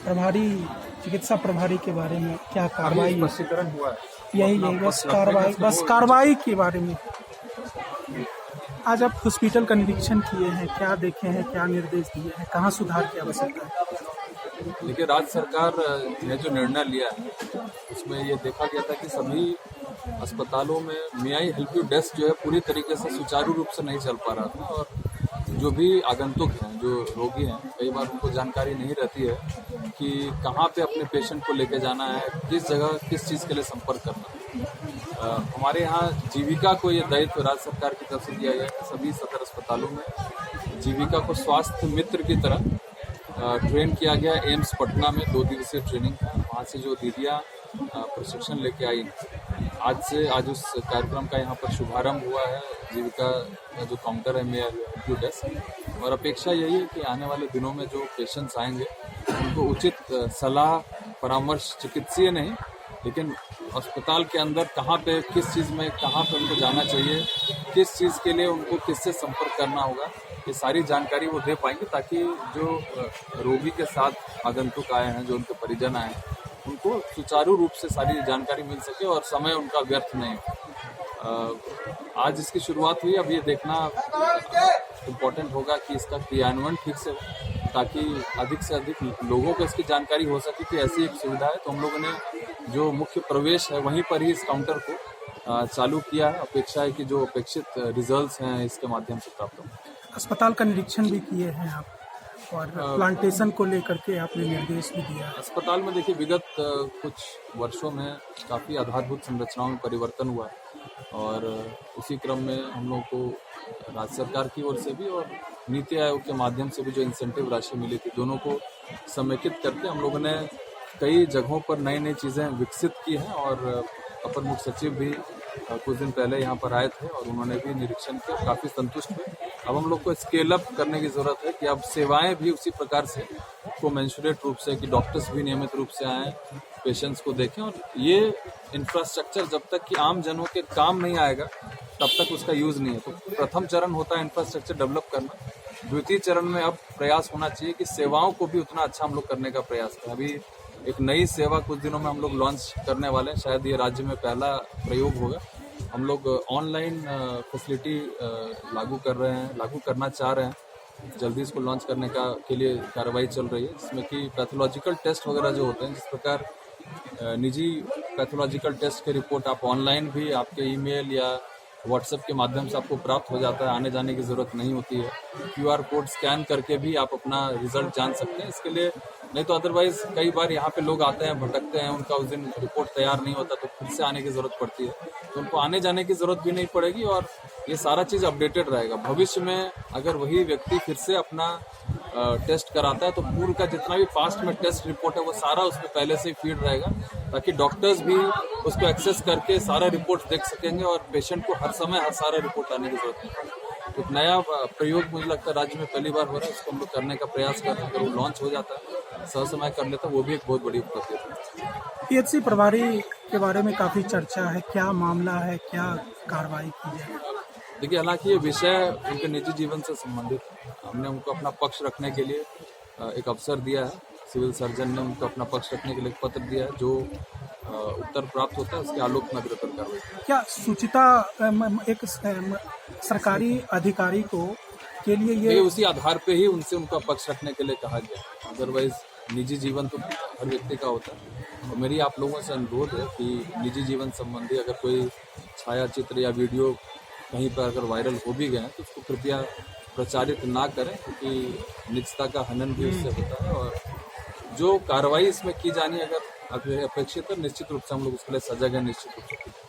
प्रभारी चिकित्सा प्रभारी के बारे में क्या कार्रवाई, स्पष्टीकरण हुआ है। यही बस कार्रवाई के बारे में। आज आप हॉस्पिटल का निरीक्षण किए हैं, क्या देखे हैं, क्या निर्देश दिए हैं, कहाँ सुधार की आवश्यकता है? देखिए, राज्य सरकार ने जो निर्णय लिया है उसमें ये देखा गया था कि सभी अस्पतालों में मे आई हेल्प यू डेस्क जो है पूरी तरीके से सुचारू रूप से नहीं चल पा रहा था, और जो भी आगंतुक हैं, जो रोगी हैं, कई बार उनको जानकारी नहीं रहती है कि कहाँ पे अपने पेशेंट को लेके जाना है, किस जगह किस चीज़ के लिए संपर्क करना है। हमारे यहाँ जीविका को ये दायित्व राज्य सरकार की तरफ से दिया गया है कि सभी सदर अस्पतालों में जीविका को स्वास्थ्य मित्र की तरह ट्रेन किया गया। एम्स पटना में 2 दिवसीय ट्रेनिंग था, वहाँ से जो दीदियाँ प्रशिक्षण लेके आई, आज उस कार्यक्रम का यहाँ पर शुभारंभ हुआ है। जीविका का जो काउंटर है मेयर डेस्क, और अपेक्षा यही है कि आने वाले दिनों में जो पेशेंट्स आएंगे उनको उचित सलाह परामर्श, चिकित्सीय नहीं लेकिन अस्पताल के अंदर कहाँ पे किस चीज़ में कहाँ पे उनको जाना चाहिए, किस चीज़ के लिए उनको किससे संपर्क करना होगा, ये सारी जानकारी वो दे पाएंगे, ताकि जो रोगी के साथ आगंतुक आए हैं, जो उनके परिजन आए हैं, उनको सुचारू रूप से सारी जानकारी मिल सके और समय उनका व्यर्थ नहीं हो। आज इसकी शुरुआत हुई, अब ये देखना इम्पोर्टेंट होगा कि इसका क्रियान्वयन ठीक से हो, ताकि अधिक से अधिक लोगों को इसकी जानकारी हो सके कि ऐसी एक सुविधा है। तो हम लोगों ने जो मुख्य प्रवेश है वहीं पर ही इस काउंटर को चालू किया है। अपेक्षा है कि जो अपेक्षित रिजल्ट्स हैं इसके माध्यम से प्राप्त हों। अस्पताल का निरीक्षण भी किए हैं आप, और प्लांटेशन को लेकर के आपने निर्देश भी दिया। अस्पताल में देखिए, विगत कुछ वर्षों में काफ़ी आधारभूत संरचनाओं में परिवर्तन हुआ है, और उसी क्रम में हम लोगों को राज्य सरकार की ओर से भी और नीति आयोग के माध्यम से भी जो इंसेंटिव राशि मिली थी, दोनों को समेकित करके हम लोगों ने कई जगहों पर नई नई चीज़ें विकसित की हैं। और अपर मुख्य सचिव भी कुछ दिन पहले यहाँ पर आए थे और उन्होंने भी निरीक्षण किया, काफ़ी संतुष्ट हुए। अब हम लोग को स्केल अप करने की ज़रूरत है कि अब सेवाएं भी उसी प्रकार से कोमेंसुरेट रूप से, कि डॉक्टर्स भी नियमित रूप से आएँ, पेशेंट्स को देखें। और ये इंफ्रास्ट्रक्चर जब तक कि आम जनों के काम नहीं आएगा तब तक उसका यूज़ नहीं है। तो प्रथम चरण होता है इंफ्रास्ट्रक्चर डेवलप करना, द्वितीय चरण में अब प्रयास होना चाहिए कि सेवाओं को भी उतना अच्छा हम लोग करने का प्रयास करें। अभी एक नई सेवा कुछ दिनों में हम लोग लॉन्च करने वाले हैं, शायद ये राज्य में पहला प्रयोग होगा। हम लोग ऑनलाइन फैसिलिटी लागू करना चाह रहे हैं। जल्दी इसको लॉन्च करने के लिए कार्रवाई चल रही है, जिसमें कि पैथोलॉजिकल टेस्ट वगैरह जो होते हैं, जिस प्रकार निजी पैथोलॉजिकल टेस्ट के रिपोर्ट आप ऑनलाइन भी आपके ईमेल या व्हाट्सएप के माध्यम से आपको प्राप्त हो जाता है, आने जाने की ज़रूरत नहीं होती है। QR कोड स्कैन करके भी आप अपना रिजल्ट जान सकते हैं। इसके लिए नहीं तो अदरवाइज कई बार यहाँ पे लोग आते हैं, भटकते हैं, उनका उस दिन रिपोर्ट तैयार नहीं होता तो फिर से आने की ज़रूरत पड़ती है। तो उनको आने जाने की ज़रूरत भी नहीं पड़ेगी और ये सारा चीज़ अपडेटेड रहेगा। भविष्य में अगर वही व्यक्ति फिर से अपना टेस्ट कराता है तो पूर्व का जितना भी पास्ट में टेस्ट रिपोर्ट है वो सारा उसमें पहले से ही फीड रहेगा, ताकि डॉक्टर्स भी उसको एक्सेस करके सारा रिपोर्ट देख सकेंगे और पेशेंट को हर समय हर सारा रिपोर्ट आने की जरूरत नहीं है। एक नया प्रयोग मुझे लगता है राज्य में पहली बार हो रहा है, इसको हम लोग करने का प्रयास कर रहे हैं। अगर वो लॉन्च हो जाता है, समय कर लेता है, वो भी एक बहुत बड़ी उपलब्धि है। PHC प्रभारी के बारे में काफ़ी चर्चा है, क्या मामला है, क्या कार्रवाई की जाए? देखिए, हालांकि ये विषय उनके निजी जीवन से संबंधित है। हमने उनको अपना पक्ष रखने के लिए एक अवसर दिया है। सिविल सर्जन ने उनको अपना पक्ष रखने के लिए एक पत्र दिया है, जो उत्तर प्राप्त होता है उसके आलोक में अग्रतर कार्रवाई। क्या सूचिता एक सरकारी अधिकारी को के लिए ये उसी आधार पे ही उनका पक्ष रखने के लिए कहा गया, अदरवाइज निजी जीवन तो हर व्यक्ति का होता है। और मेरी आप लोगों से अनुरोध है कि निजी जीवन संबंधी अगर कोई छाया चित्र या वीडियो कहीं पर अगर वायरल हो भी गए हैं तो उसको कृपया प्रचारित ना करें, क्योंकि निजता का हनन भी उससे होता है। और जो कार्रवाई इसमें की जानी अगर अपेक्षित है, निश्चित रूप से हम लोग उसके लिए सजग हैं, निश्चित रूप से।